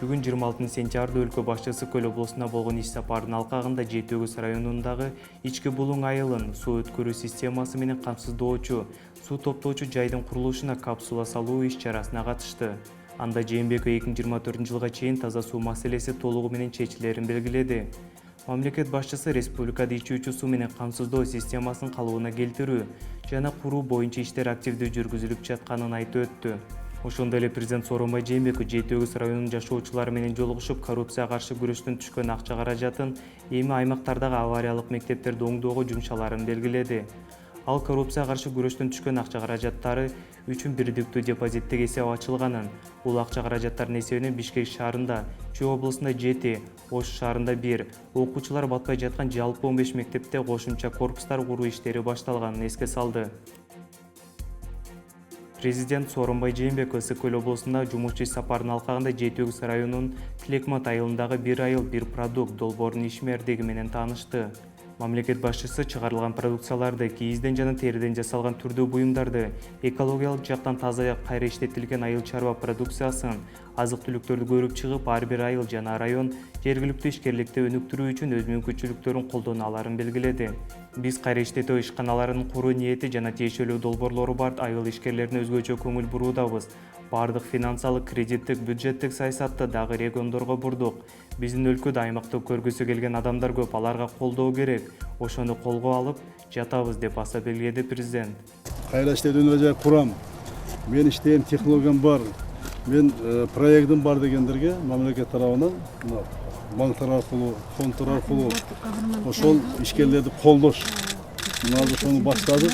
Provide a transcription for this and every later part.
Бүгүн 26-сентябрда өлкө башчысы Көл облусуна болгон иш сапарынын алкагында Жети Өгүз районундагы ички булуң айылын суу өткөрүү системасы менен камсыздоочу суу топтоочу жайдын курулушуна капсула салуу иш-чарасына катышты. Анда Жээнбеков 2024-жылга чейин таза суу маселеси толугу менен чечилерин белгиледи. Мамлекет башчысы республикада ичүүчү суу менен камсыздоо системасын калыбына келтирүү жана куруу боюнча иштер активдүү жүргүзүлүп жатканын айтып өттү. Ошондой эле президент Сооронбай Жээнбеков Жети Өгүз районунун жашоочулары менен жолугушуп, коррупцияга каршы күрөштөн түшкөн акча каражатын эми аймактардагы авариялык мектептерди оңдоого жумшаларын белгиледи. Ал коррупцияга каршы күрөштөн түшкөн акча каражаттары үчүн бирдиктүү депозиттик эсеп ачылганын, бул акча каражаттарынын эсебинен Бишкек шаарында, Чүй облусунда 7, Ош шаарында 1, окуучулар батпай жаткан жалпы 15 мектепте кошумча корпустар куруу иштери башталганын эске салды. Президент Сооронбай Жээнбеков Ысык-Көл облусунда жумуш сапарынын алкагында Жети Өгүз районунун Тилекмат айылындагы «Бир айыл, бир продукт» долбоорунун ишмердиги менен таанышты. Мамлекет башчысы чыгарылган продукцияларды, кийизден жана териден жасалган түрдүү буюмдарды, экологиялык жактан таза кайра иштетилген айыл чарба продукциясын, азык-түлүктөрдү көрүп чыгып, ар бир айыл жана район жергиликтүү ишкерликти өнүктүрүү үчүн өз мүмкүнчүлүктөрүн колдоно аларын белгиледи. Биз кайра иштетүү ишканаларынын куруу ниети жана тиешелүү долбоорлору бар айыл ишкерлерине өзгөчө көңүл буруудабыз. Бардык финансылык, кредиттик, бюджеттик саясатты дагы региондорго бурдук. Биздин өлкөдө аймакты көргүсү келген адамдар көп, аларга колдоо керек. Ошону колго алып жатабыз деп баса белгиледи президент. Кайра иштетүүнү жай курам. Мен иштейм, технологиям бар. Мен проектим бар дегендерге мамлекет тарабынан банктар аркылуу, фонддор аркылуу ошол ишкерлерди колдош. Азыр ошону баштадык.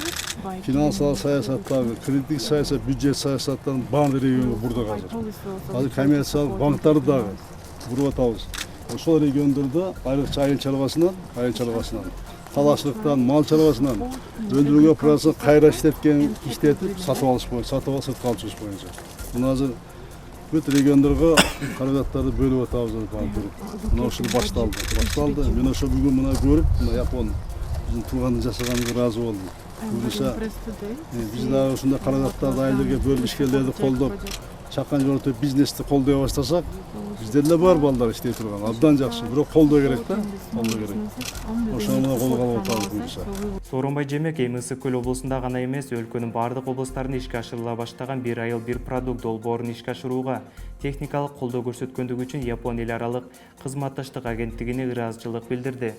Финансылык саясаттагы, кредиттик саясат, бюджет саясаттарын баардык регионго бурдук азыр. Азыр коммерциялык банктарды дагы буруп атабыз. Ошол региондордо айрыкча айыл чарбасынан, талашлыктан, мал чарбасынан өндүрүүгө процесс кайра иштетип, сатып алып сыртка алып чыгыш боюнча. Мына азыр бүт региондорго каражаттарды бөлүп атабыз. Мына ушул башталды. Мен ошо бүгүн мына көрүп, мына Япон биздин тууганды жасаганына ыраазы болдум. Буюрса биз дагы ушундай каражаттарды айылга бөлүп ишкерлерди колдоп, чакан жолтоп бизнести колдой баштасак, bizde de бар балдар иштей турган. Абдан жакшы, бирок колдоо керек да, колдоо керек. Ошону колго алып атабыз буюрса. Сооронбай Жээнбеков эми Ысык-Көл облусунда гана эмес, өлкөнүн бардык облустарында ишке ашырыла баштаган «Бир айыл, бир продукт» долбоорун ишке ашырууга техникалык колдоо көрсөткөндүгү үчүн Япон эл аралык кызматташтык агенттигине ыраазычылык билдирди.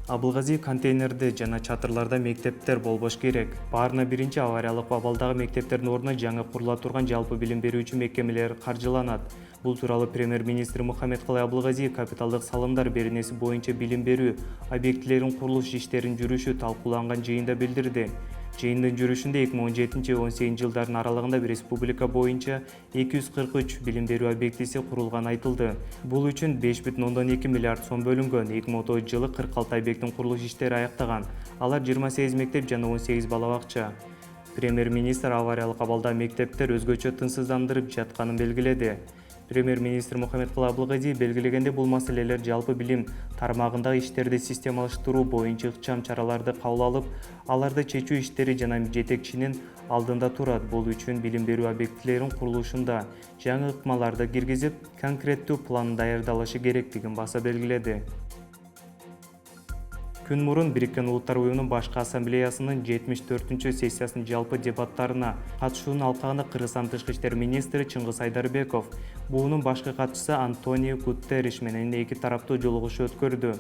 Абылгазиев контейнерде жана чатырларда мектептер болбош керек. Баарына биринчи авариялык абалдагы мектептердин ордуна жаңы курула турган жалпы билим берүүчү мекемелер каржыланат. Бул тууралуу премьер-министр Мухаммедкалый Абылгазиев капиталдык салымдар беренеси боюнча билим берүү объектилеринин курулуш иштерин жүрүшү талкууланган жыйында билдирди. Жыйындын жүрүшүндө 2017-18 жылдардын аралыгында республика боюнча 243 билим берүү объектиси курулганы айтылды. Бул үчүн 5,2 миллиард сом бөлүнгөн. 2030 жылы 46 объекттин курулуш иштери аяктаган. Алар 28 мектеп жана 18 бала бакча. Премьер-министр авариялык абалда мектептер өзгөчө тынчсыздандырып жатканын белгиледи. Премьер-министр Мухаммедкалый Абылгазиев белгилегенде, бул маселелер жалпы билим тармагындагы иштерди системалаштыруу боюнча ыкчам чараларды кабыл алып, аларды чечүү иштери жана жетекчинин алдында турат. Бул үчүн билим берүү объектилеринин курулушунда жаңы ыкмаларды киргизип, конкреттүү план даярдалышы керектигин баса белгиледи. Күн мурун Бириккен Улуттар Уюмунун башкы ассамблеясынын 74-сессиясынын жалпы дебаттарына катышуунун алкагында Кыргызстан тышкы иштер министри Чыңгыз Айдарбеков буунун башкы катчысы Антонио Гутерриш менен эки тараптуу жолугушуу өткөрдү.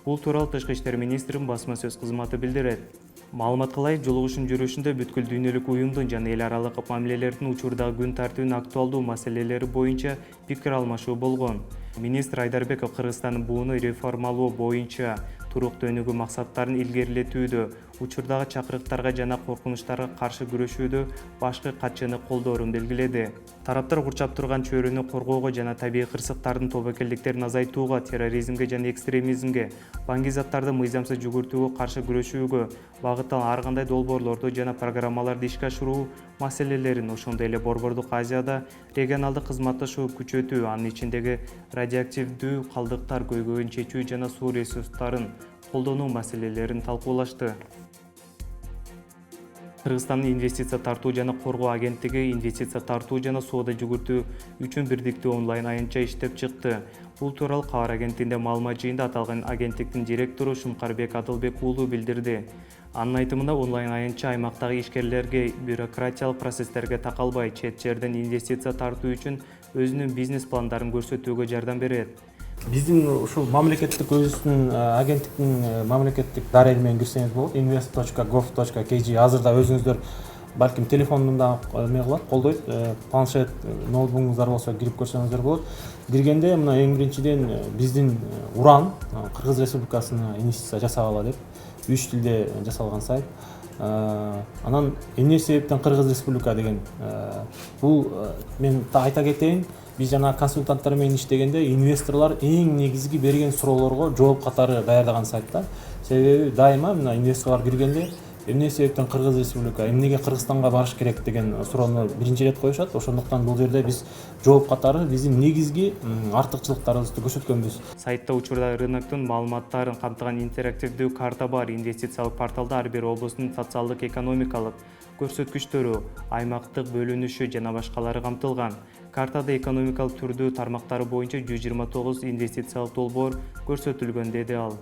Бул тууралуу тышкы иштер министринин басма сөз кызматы билдирет. Маалыматка ылайык, жолугушуунун жүрүшүндө бүткүл дүйнөлүк уюмдун жана эл аралык мамилелердин учурдагы күн тартибинин актуалдуу маселелери боюнча пикир алмашуу болгон. Министр Айдарбеков Кыргызстандын бууну реформалоо боюнча туруктуу өнүгүү максаттарын илгерилетүүдө, учурдагы чакырыктарга жана коркунучтарга каршы күрөшүүдө башкы катчыны колдоорун белгиледи. Тараптар курчап турган чөйрөнү коргоого жана табигый кырсыктардын тобокелдиктерин азайтууга, терроризмге жана экстремизмге, баңгизаттарды мыйзамсыз жүгүртүүгө каршы күрөшүүгө багытталган ар кандай долбоорлорду жана программаларды ишке ашыруу маселелерин, ошондой эле Борбордук Азияда регионалдык кызматташууну күчөтүү, анын ичиндеги радиоактивдүү калдыктар көйгөйүн чечүү жана суу ресурстарын колдонуу маселелерин талкуулашты. Кыргызстандын инвестиция тартуу жана коргоо агенттиги инвестиция тартуу жана соода жүгүртүү үчүн бирдиктүү онлайн аянтча иштеп чыкты. Бул тууралуу кабар агенттигинде маалымат жыйында аталган агенттиктин директору Шумкарбек Адылбек уулу билдирди. Анын айтымында онлайн аянтча аймактагы ишкерлерге бюрократиялык процесстерге такалбай, чет жерден инвестиция тартуу үчүн өзүнүн бизнес пландарын көрсөтүүгө жардам берет. Биздин ушул мамлекеттик өзүбүздүн агенттиктин мамлекеттик дареги менен кирсеңиз болот. invest.gov.kg азырда өзүңүздөр балким телефонунда эме кылат, колдойт. Планшет, ноутбугуңуздар болсо кирип көрсөңүздөр болот. Киргенде мына эң биринчиден биздин Уран Кыргыз Республикасына инвестиция жасагыла деп 3 тилде жасалган сайт. Анан эмне себептен Кыргыз Республика деген бул мен айта кетейин, биз жана консультанттар менен иштегенде инвесторлор эң негизги берген суроолорго жооп катары даярдаган сайтта. Себеби дайыма мына инвесторлор киргенде эмне себептен Кыргыз Республика, эмнеге Кыргызстанга барыш керек деген суроону биринчи ирет коюшат. Ошондуктан бул жерде биз жооп катары биздин негизги артыкчылыктарыбызды көрсөткөнбүз. Сайтта учурда рыноктун маалыматтарын камтыган интерактивдүү карта бар. Инвестициялык порталда ар бир облустун социалдык экономикалык көрсөткүчтөрү, аймактык бөлүнүшү жана башкалары камтылган. Картада экономикалык түрдүү тармактары боюнча 129 инвестициялык долбоор көрсөтүлгөн, деди ал.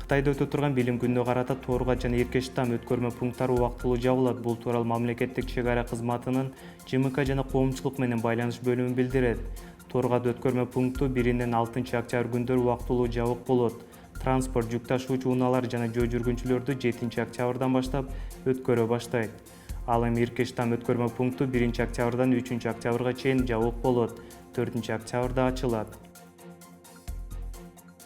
Кытайда өтө турган билим күнүнө карата Торгат жана Эркештам өткөрмө пункттары убактылуу жабылат. Бул тууралуу мамлекеттик чек ара кызматынын ЖМК жана коомчулук менен байланыш бөлүмү билдирет. Торгат өткөрмө пункту 1-6 күндөр убактылуу жабык болот. Транспорт, жүк ташуучу унаалар жана жөө жүргүнчүлөрдү 7 баштап өткөрө баштайт. Ал эми Эркештам өткөрмө пункту 1 3 чейин жабык болот. 4 ачылат.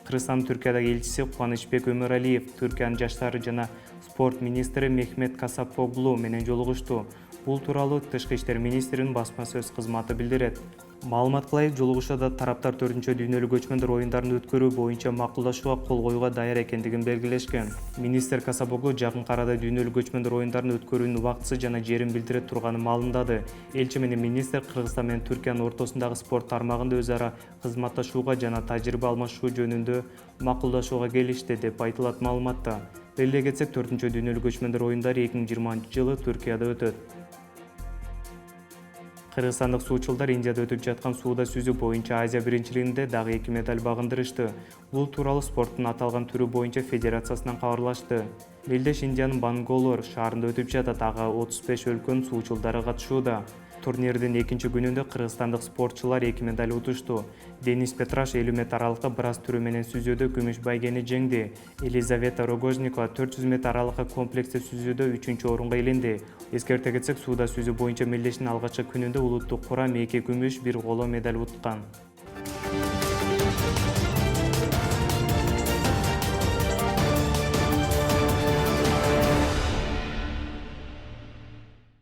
Кыргызстандын Түркиядагы элчиси Кубанычбек Өмөралиев Түркиянын жаштар жана спорт министри Мехмет Касапоглу менен жолугушту. Бул тууралуу Тышкы иштер министринин басма сөз кызматы билдирет. Маалымат кылайык, жолугушууда тараптар 4-дүйнөлүк көчмөндөр оюндарын өткөрүү боюнча макулдашууга кол коюуга даяр экендигин белгилешкен. Министр Касапоглу жакын арада дүйнөлүк көчмөндөр оюндарын өткөрүүнүн убактысы жана жерин билдире турганын маалымдады. Элчи менен министр Кыргызстан менен Түркиянын ортосундагы спорт тармагында өз ара кызматташууга жана тажрыйба алмашуу жөнүндө макулдашууга келишти деп айтылат маалыматта. Эле кетсек, 4-дүйнөлүк көчмөндөр оюндары 2020-жылы Түркияда өтөт. Кыргызстандык суучулдар Индияда өтүп жаткан сууда сүзүү боюнча Азия биринчилигинде дагы 2 медаль багындырышты. Бул тууралуу спорттун аталган түрү боюнча федерациясынан кабарлашты. Мелдеш Индиянын Бангалор шаарында өтүп жатат, ага 35 өлкөнүн суучулдары катышууда. Турнирдин экинчи күнүндө кыргызстандык спортчулар 2 медаль утушту. Денис Петраш 50 метр аралыкка брас түрү менен сүзүүдө күмүш байгени жеңди. Елизавета Рогожникова 400 метр аралыкка комплексте сүзүүдө 3-орунга иеленди. Эскерте кетсек, сууда сүзүү боюнча Мелдештин алгачкы күнүндө улуттук курам 2 күмүш, 1 коло медаль уткан.